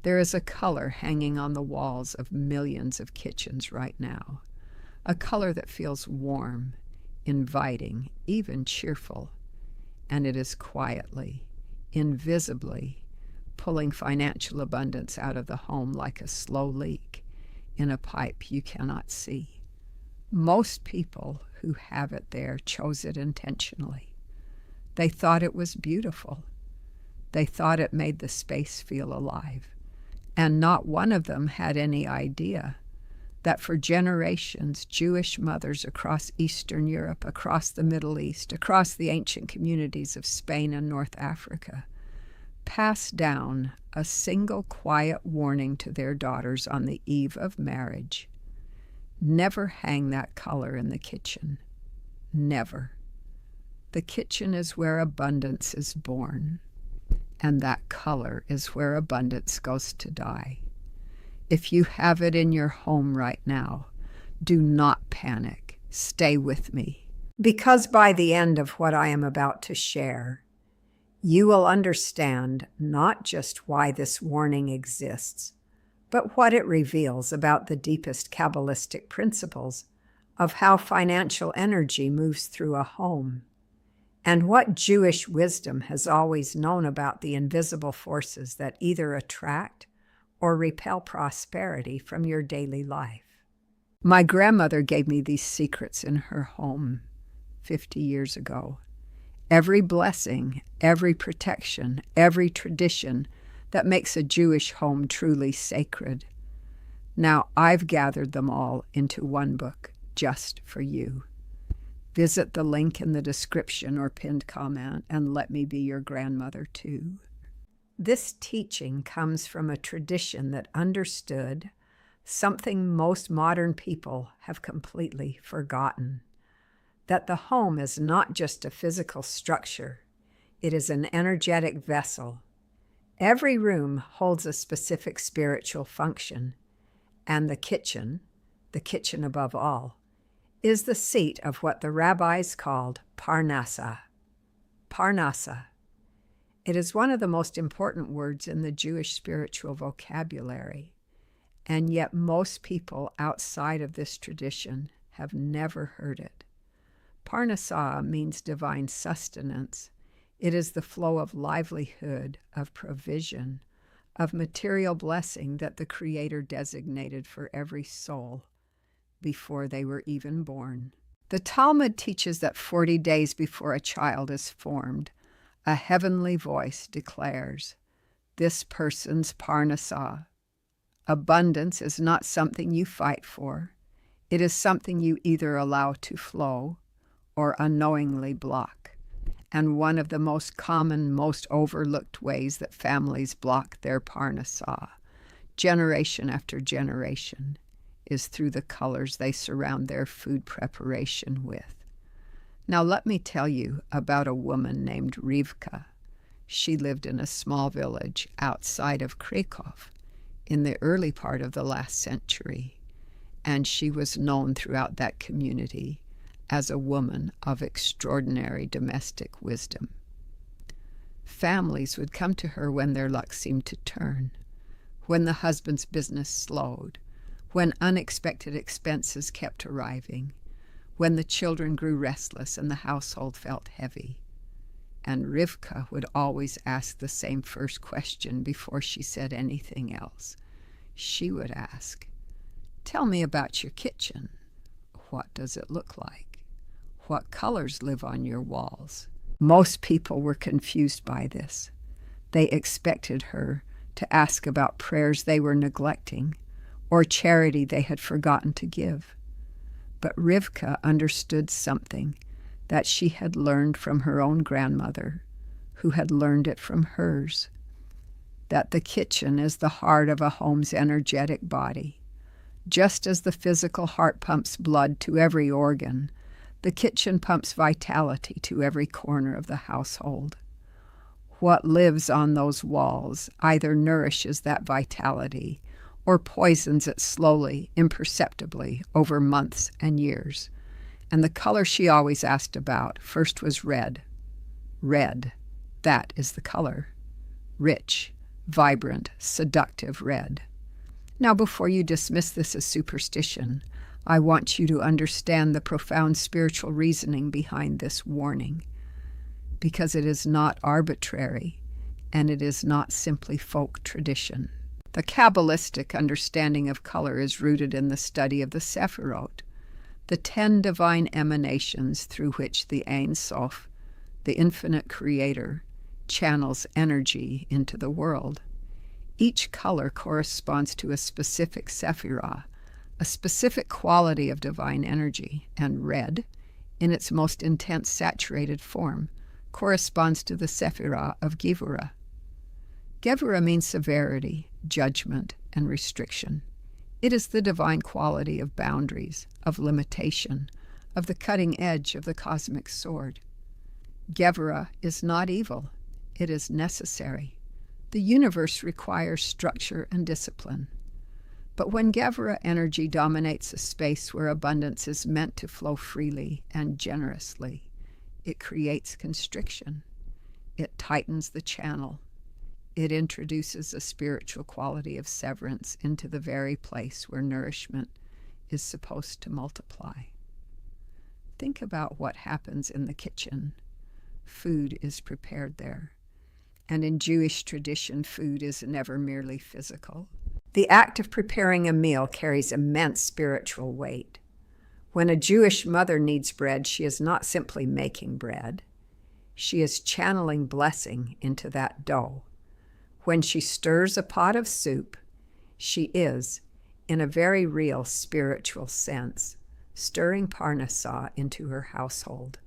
There is a color hanging on the walls of millions of kitchens right now, a color that feels warm, inviting, even cheerful, and it is quietly, invisibly, pulling financial abundance out of the home like a slow leak in a pipe you cannot see. Most people who have it there chose it intentionally. They thought it was beautiful. They thought it made the space feel alive. And not one of them had any idea that for generations, Jewish mothers across Eastern Europe, across the Middle East, across the ancient communities of Spain and North Africa, passed down a single quiet warning to their daughters on the eve of marriage. Never hang that color in the kitchen. Never. The kitchen is where abundance is born, and that color is where abundance goes to die. If you have it in your home right now, do not panic. Stay with me. Because by the end of what I am about to share, you will understand not just why this warning exists, but what it reveals about the deepest Kabbalistic principles of how financial energy moves through a home, and what Jewish wisdom has always known about the invisible forces that either attract or repel prosperity from your daily life. My grandmother gave me these secrets in her home 50 years ago. Every blessing, every protection, every tradition that makes a Jewish home truly sacred. Now I've gathered them all into one book just for you. Visit the link in the description or pinned comment and let me be your grandmother too. This teaching comes from a tradition that understood something most modern people have completely forgotten, that the home is not just a physical structure, it is an energetic vessel. Every room holds a specific spiritual function, and the kitchen above all, is the seat of what the rabbis called Parnassah. Parnassah. It is one of the most important words in the Jewish spiritual vocabulary, and yet most people outside of this tradition have never heard it. Parnassah means divine sustenance. It is the flow of livelihood, of provision, of material blessing that the Creator designated for every soul before they were even born. The Talmud teaches that 40 days before a child is formed, a heavenly voice declares, "This person's Parnassah." Abundance is not something you fight for. It is something you either allow to flow or unknowingly block. And one of the most common, most overlooked ways that families block their Parnassah, generation after generation, is through the colors they surround their food preparation with. Now let me tell you about a woman named Rivka. She lived in a small village outside of Krakow in the early part of the last century, and she was known throughout that community as a woman of extraordinary domestic wisdom. Families would come to her when their luck seemed to turn, when the husband's business slowed, when unexpected expenses kept arriving, when the children grew restless and the household felt heavy. And Rivka would always ask the same first question before she said anything else. She would ask, "Tell me about your kitchen. What does it look like? What colors live on your walls?" Most people were confused by this. They expected her to ask about prayers they were neglecting or charity they had forgotten to give. But Rivka understood something that she had learned from her own grandmother, who had learned it from hers, that the kitchen is the heart of a home's energetic body. Just as the physical heart pumps blood to every organ, the kitchen pumps vitality to every corner of the household. What lives on those walls either nourishes that vitality or poisons it slowly, imperceptibly, over months and years. And the color she always asked about first was red. Red, that is the color. Rich, vibrant, seductive red. Now, before you dismiss this as superstition, I want you to understand the profound spiritual reasoning behind this warning, because it is not arbitrary and it is not simply folk tradition. The Kabbalistic understanding of color is rooted in the study of the Sephirot, the 10 divine emanations through which the Ein Sof, the infinite creator, channels energy into the world. Each color corresponds to a specific sephirah, a specific quality of divine energy, and red, in its most intense saturated form, corresponds to the sephirah of Gevurah. Gevurah means severity, judgment, and restriction. It is the divine quality of boundaries, of limitation, of the cutting edge of the cosmic sword. Gevurah is not evil. It is necessary. The universe requires structure and discipline. But when Gevurah energy dominates a space where abundance is meant to flow freely and generously, it creates constriction. It tightens the channel. It introduces a spiritual quality of severance into the very place where nourishment is supposed to multiply. Think about what happens in the kitchen. Food is prepared there. And in Jewish tradition, food is never merely physical. The act of preparing a meal carries immense spiritual weight. When a Jewish mother needs bread, she is not simply making bread. She is channeling blessing into that dough. When she stirs a pot of soup, she is, in a very real spiritual sense, stirring Parnassah into her household.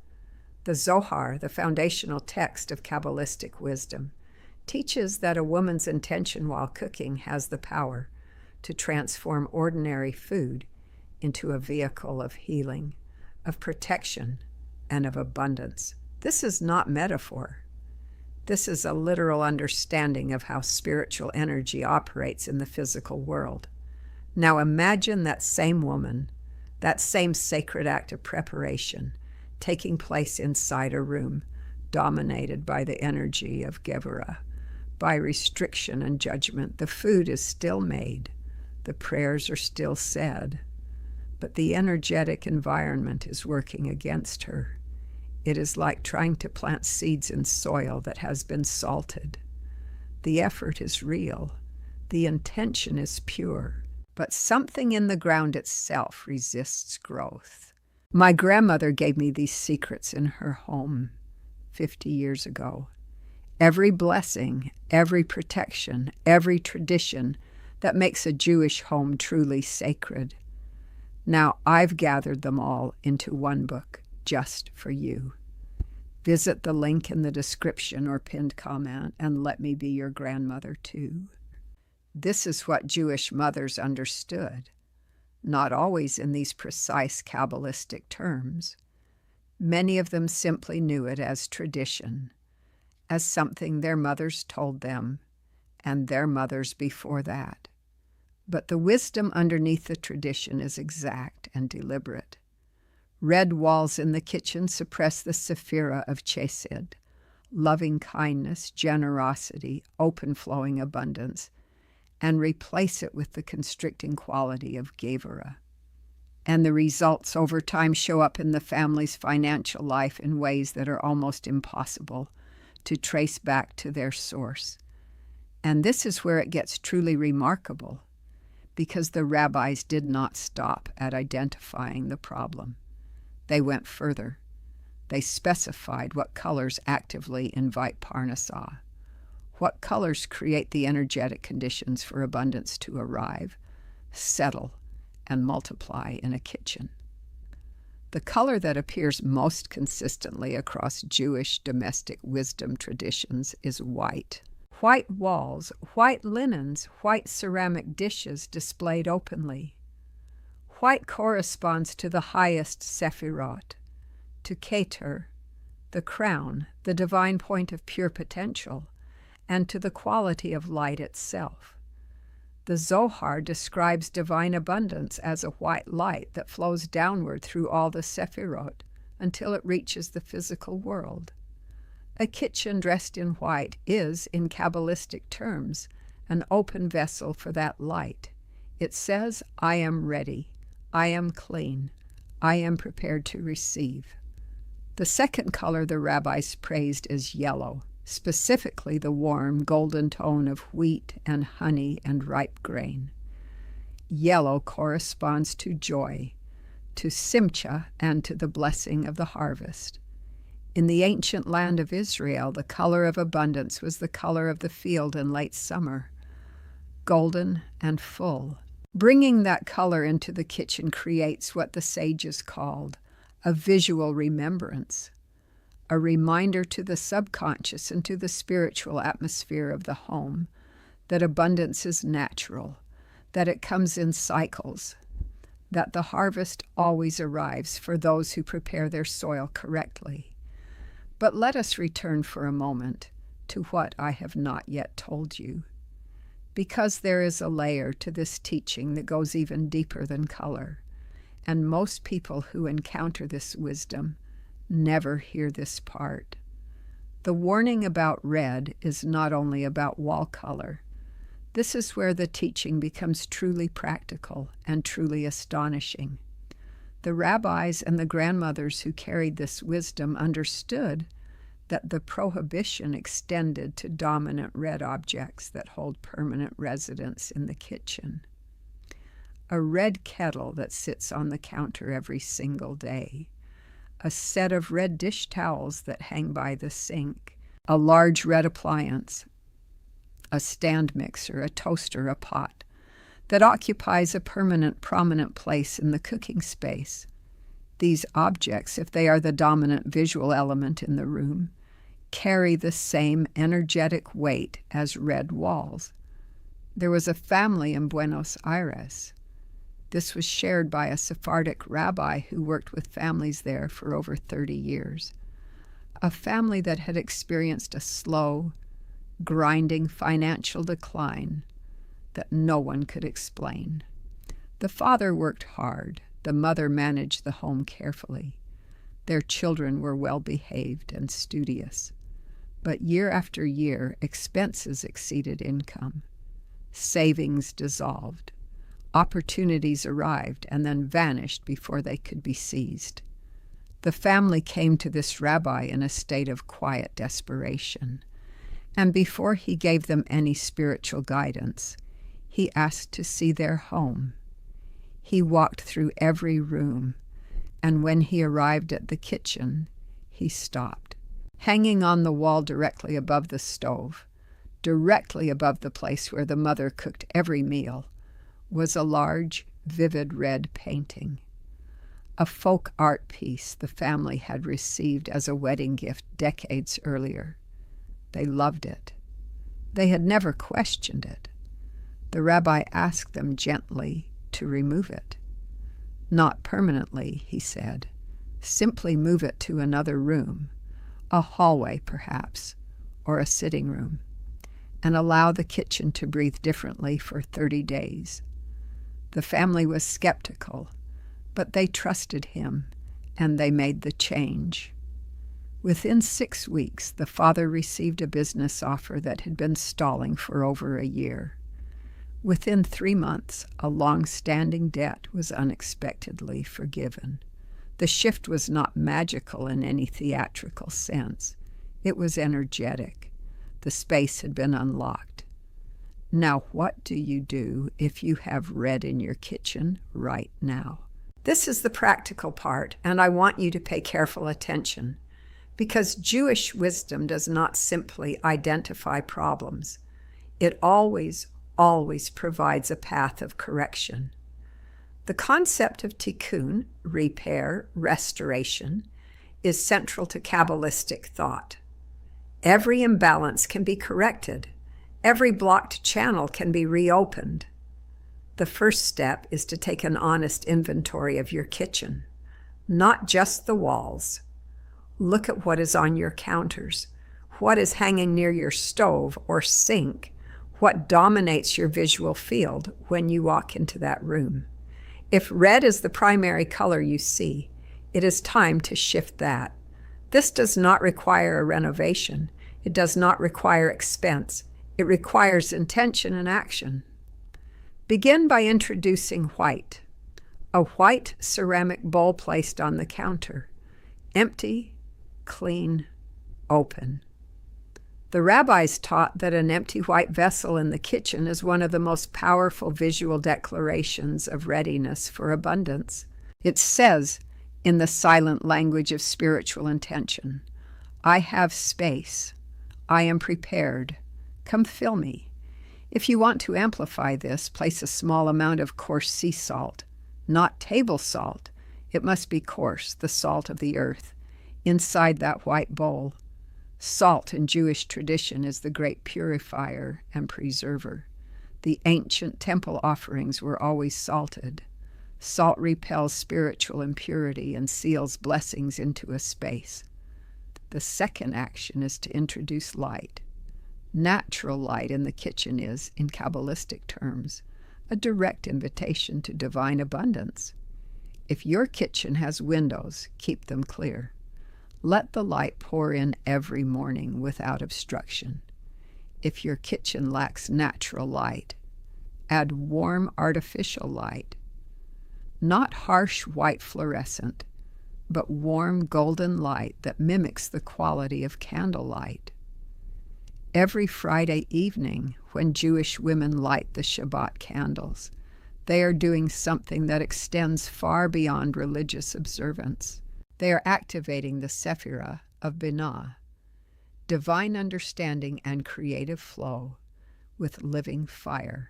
The Zohar, the foundational text of Kabbalistic wisdom, teaches that a woman's intention while cooking has the power to transform ordinary food into a vehicle of healing, of protection, and of abundance. This is not metaphor. This is a literal understanding of how spiritual energy operates in the physical world. Now imagine that same woman, that same sacred act of preparation, taking place inside a room dominated by the energy of Gevurah. By restriction and judgment, the food is still made, the prayers are still said, but the energetic environment is working against her. It is like trying to plant seeds in soil that has been salted. The effort is real, the intention is pure, but something in the ground itself resists growth. My grandmother gave me these secrets in her home 50 years ago. Every blessing, every protection, every tradition that makes a Jewish home truly sacred. Now I've gathered them all into one book just for you. Visit the link in the description or pinned comment and let me be your grandmother too. This is what Jewish mothers understood. Not always in these precise Kabbalistic terms. Many of them simply knew it as tradition, as something their mothers told them, and their mothers before that. But the wisdom underneath the tradition is exact and deliberate. Red walls in the kitchen suppress the sephirah of chesed, loving kindness, generosity, open-flowing abundance, and replace it with the constricting quality of Gevurah. And the results over time show up in the family's financial life in ways that are almost impossible to trace back to their source. And this is where it gets truly remarkable, because the rabbis did not stop at identifying the problem. They went further. They specified what colors actively invite Parnassah, what colors create the energetic conditions for abundance to arrive, settle, and multiply in a kitchen. The color that appears most consistently across Jewish domestic wisdom traditions is white. White walls, white linens, white ceramic dishes displayed openly. White corresponds to the highest sephirot, to Keter, the crown, the divine point of pure potential, and to the quality of light itself. The Zohar describes divine abundance as a white light that flows downward through all the sephirot until it reaches the physical world. A kitchen dressed in white is, in Kabbalistic terms, an open vessel for that light. It says, I am ready, I am clean, I am prepared to receive. The second color the rabbis praised is yellow, specifically the warm golden tone of wheat and honey and ripe grain. Yellow corresponds to joy, to simcha, and to the blessing of the harvest. In the ancient land of Israel, the color of abundance was the color of the field in late summer, golden and full. Bringing that color into the kitchen creates what the sages called a visual remembrance, a reminder to the subconscious and to the spiritual atmosphere of the home that abundance is natural, that it comes in cycles, that the harvest always arrives for those who prepare their soil correctly. But let us return for a moment to what I have not yet told you, because there is a layer to this teaching that goes even deeper than color, and most people who encounter this wisdom never hear this part. The warning about red is not only about wall color. This is where the teaching becomes truly practical and truly astonishing. The rabbis and the grandmothers who carried this wisdom understood that the prohibition extended to dominant red objects that hold permanent residence in the kitchen. A red kettle that sits on the counter every single day, a set of red dish towels that hang by the sink, a large red appliance, a stand mixer, a toaster, a pot, that occupies a permanent, prominent place in the cooking space. These objects, if they are the dominant visual element in the room, carry the same energetic weight as red walls. There was a family in Buenos Aires. This was shared by a Sephardic rabbi who worked with families there for over 30 years. A family that had experienced a slow, grinding financial decline that no one could explain. The father worked hard. The mother managed the home carefully. Their children were well behaved and studious. But year after year, expenses exceeded income. Savings dissolved. Opportunities arrived and then vanished before they could be seized. The family came to this rabbi in a state of quiet desperation, and before he gave them any spiritual guidance, he asked to see their home. He walked through every room, and when he arrived at the kitchen, he stopped. Hanging on the wall directly above the stove, directly above the place where the mother cooked every meal, was a large, vivid red painting. A folk art piece the family had received as a wedding gift decades earlier. They loved it. They had never questioned it. The rabbi asked them gently to remove it. Not permanently, he said. Simply move it to another room, a hallway perhaps, or a sitting room, and allow the kitchen to breathe differently for 30 days. The family was skeptical, but they trusted him, and they made the change. Within 6 weeks, the father received a business offer that had been stalling for over a year. Within 3 months, a long-standing debt was unexpectedly forgiven. The shift was not magical in any theatrical sense. It was energetic. The space had been unlocked. Now, what do you do if you have red in your kitchen right now? This is the practical part, and I want you to pay careful attention, because Jewish wisdom does not simply identify problems. It always provides a path of correction. The concept of tikkun, repair, restoration, is central to Kabbalistic thought. Every imbalance can be corrected. Every blocked channel can be reopened. The first step is to take an honest inventory of your kitchen, not just the walls. Look at what is on your counters, what is hanging near your stove or sink, what dominates your visual field when you walk into that room. If red is the primary color you see, it is time to shift that. This does not require a renovation. It does not require expense. It requires intention and action. Begin by introducing white. A white ceramic bowl placed on the counter. Empty, clean, open. The rabbis taught that an empty white vessel in the kitchen is one of the most powerful visual declarations of readiness for abundance. It says, in the silent language of spiritual intention, I have space. I am prepared. Come fill me. If you want to amplify this, place a small amount of coarse sea salt, not table salt. It must be coarse, the salt of the earth, inside that white bowl. Salt in Jewish tradition is the great purifier and preserver. The ancient temple offerings were always salted. Salt repels spiritual impurity and seals blessings into a space. The second action is to introduce light. Natural light in the kitchen is, in Kabbalistic terms, a direct invitation to divine abundance. If your kitchen has windows, keep them clear. Let the light pour in every morning without obstruction. If your kitchen lacks natural light, add warm artificial light. Not harsh white fluorescent, but warm golden light that mimics the quality of candlelight. Every Friday evening, when Jewish women light the Shabbat candles, they are doing something that extends far beyond religious observance. They are activating the Sephirah of Binah, divine understanding and creative flow with living fire.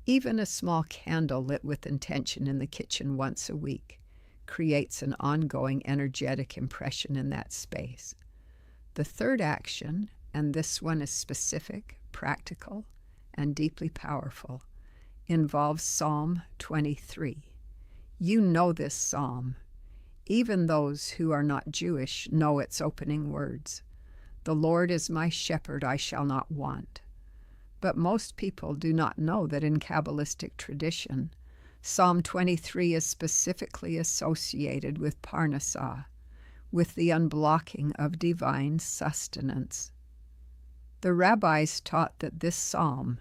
Even a small candle lit with intention in the kitchen once a week creates an ongoing energetic impression in that space. The third action, and this one is specific, practical, and deeply powerful, involves Psalm 23. You know this psalm. Even those who are not Jewish know its opening words. The Lord is my shepherd, I shall not want. But most people do not know that in Kabbalistic tradition, Psalm 23 is specifically associated with Parnassah, with the unblocking of divine sustenance. The rabbis taught that this psalm,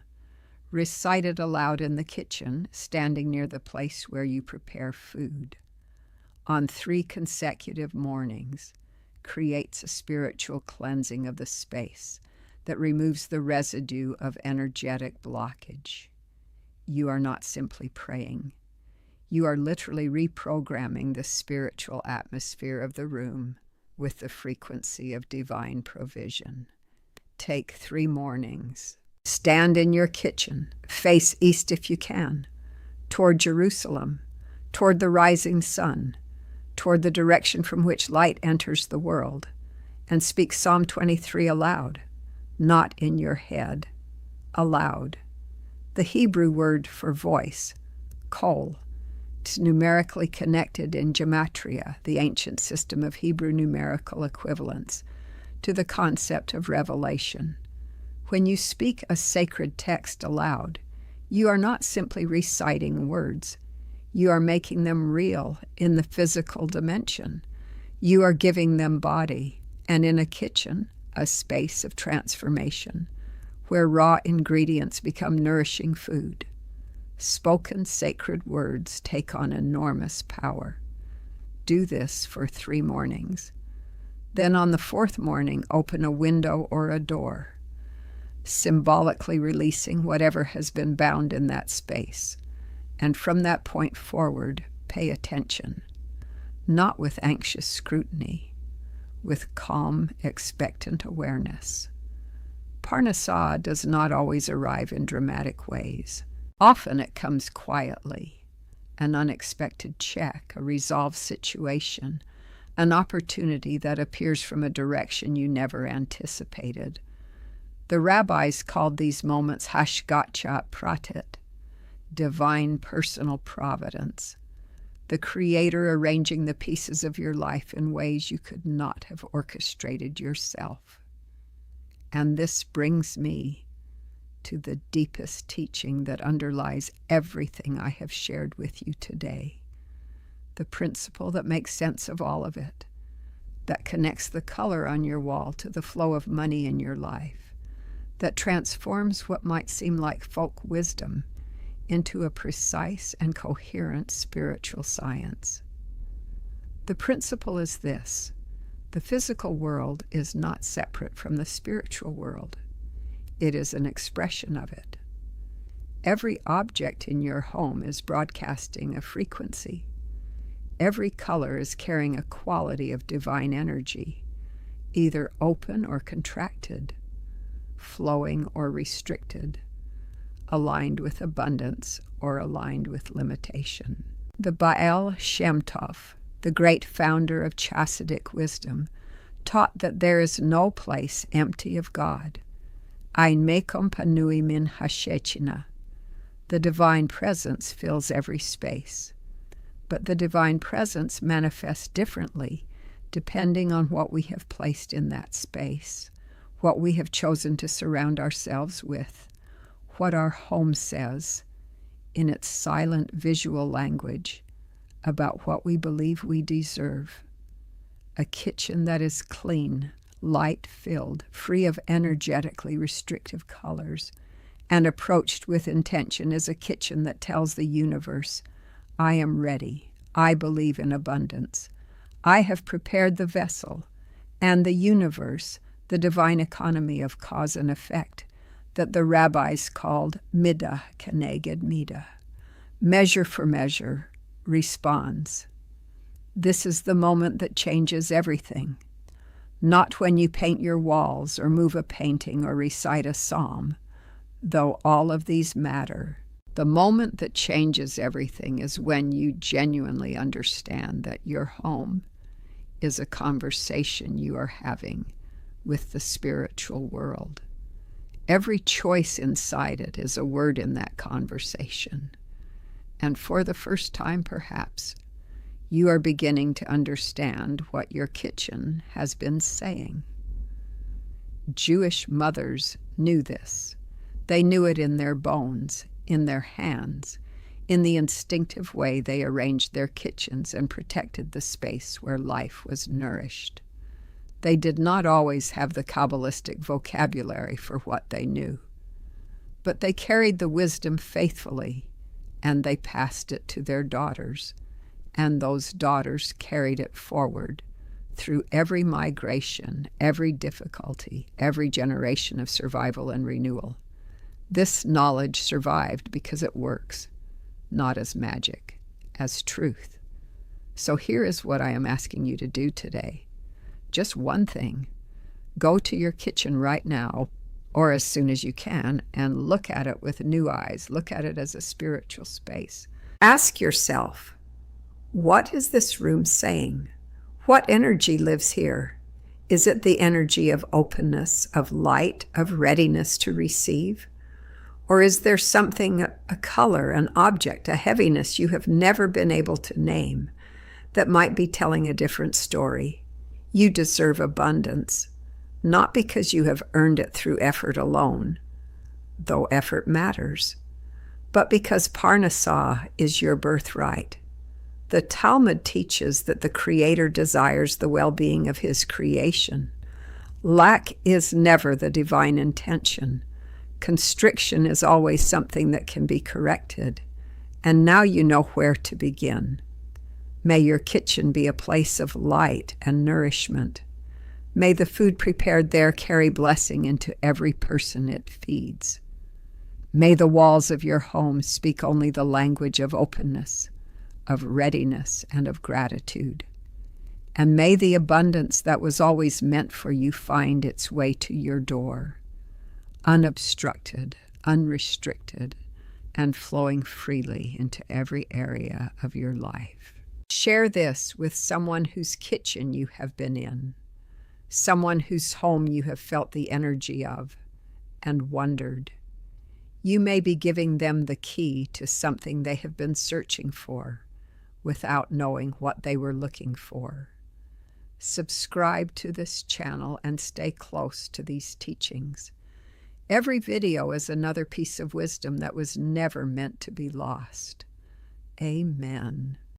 recited aloud in the kitchen, standing near the place where you prepare food, on 3 consecutive mornings, creates a spiritual cleansing of the space that removes the residue of energetic blockage. You are not simply praying. You are literally reprogramming the spiritual atmosphere of the room with the frequency of divine provision. Take 3 mornings. Stand in your kitchen, face east if you can, toward Jerusalem, toward the rising sun, toward the direction from which light enters the world, and speak Psalm 23 aloud, not in your head, aloud. The Hebrew word for voice, kol, is numerically connected in gematria, the ancient system of Hebrew numerical equivalents, to the concept of revelation. When you speak a sacred text aloud, you are not simply reciting words. You are making them real in the physical dimension. You are giving them body, and in a kitchen, a space of transformation, where raw ingredients become nourishing food. Spoken sacred words take on enormous power. Do this for 3 mornings. Then on the 4th morning, open a window or a door, symbolically releasing whatever has been bound in that space. And from that point forward, pay attention, not with anxious scrutiny, with calm, expectant awareness. Parnassah does not always arrive in dramatic ways. Often it comes quietly, an unexpected check, a resolved situation, an opportunity that appears from a direction you never anticipated. The rabbis called these moments hashgacha pratit, divine personal providence, the Creator arranging the pieces of your life in ways you could not have orchestrated yourself. And this brings me to the deepest teaching that underlies everything I have shared with you today, the principle that makes sense of all of it. that connects the color on your wall to the flow of money in your life, that transforms what might seem like folk wisdom into a precise and coherent spiritual science. The principle is this: the physical world is not separate from the spiritual world. It is an expression of it. Every object in your home is broadcasting a frequency. Every color is carrying a quality of divine energy, either open or contracted, flowing or restricted, aligned with abundance or aligned with limitation. The Baal Shem Tov, the great founder of Chassidic wisdom, taught that there is no place empty of God. Ein mekom panui min hashechina. The divine presence fills every space. But the divine presence manifests differently depending on what we have placed in that space, what we have chosen to surround ourselves with, what our home says in its silent visual language about what we believe we deserve. A kitchen that is clean, light-filled, free of energetically restrictive colors, and approached with intention is a kitchen that tells the universe, I am ready. I believe in abundance. I have prepared the vessel, and the universe, the divine economy of cause and effect, that the rabbis called midah keneged midah. Measure for measure responds. This is the moment that changes everything. Not when you paint your walls or move a painting or recite a psalm, though all of these matter. The moment that changes everything is when you genuinely understand that your home is a conversation you are having with the spiritual world. Every choice inside it is a word in that conversation. And for the first time, perhaps, you are beginning to understand what your kitchen has been saying. Jewish mothers knew this. They knew it in their bones, in their hands, in the instinctive way they arranged their kitchens and protected the space where life was nourished. They did not always have the Kabbalistic vocabulary for what they knew, but they carried the wisdom faithfully, and they passed it to their daughters, and those daughters carried it forward through every migration, every difficulty, every generation of survival and renewal. This knowledge survived because it works, not as magic, as truth. So here is what I am asking you to do today. Just one thing. Go to your kitchen right now, or as soon as you can, and look at it with new eyes. Look at it as a spiritual space. Ask yourself, what is this room saying? What energy lives here? Is it the energy of openness, of light, of readiness to receive? Or is there something, a color, an object, a heaviness you have never been able to name that might be telling a different story? You deserve abundance, not because you have earned it through effort alone, though effort matters, but because Parnassah is your birthright. The Talmud teaches that the Creator desires the well-being of His creation. Lack is never the divine intention. Constriction is always something that can be corrected, and now you know where to begin. May your kitchen be a place of light and nourishment. May the food prepared there carry blessing into every person it feeds. May the walls of your home speak only the language of openness, of readiness, and of gratitude. And may the abundance that was always meant for you find its way to your door, unobstructed, unrestricted, and flowing freely into every area of your life. Share this with someone whose kitchen you have been in, someone whose home you have felt the energy of and wondered. You may be giving them the key to something they have been searching for without knowing what they were looking for. Subscribe to this channel and stay close to these teachings. Every video is another piece of wisdom that was never meant to be lost. Amen.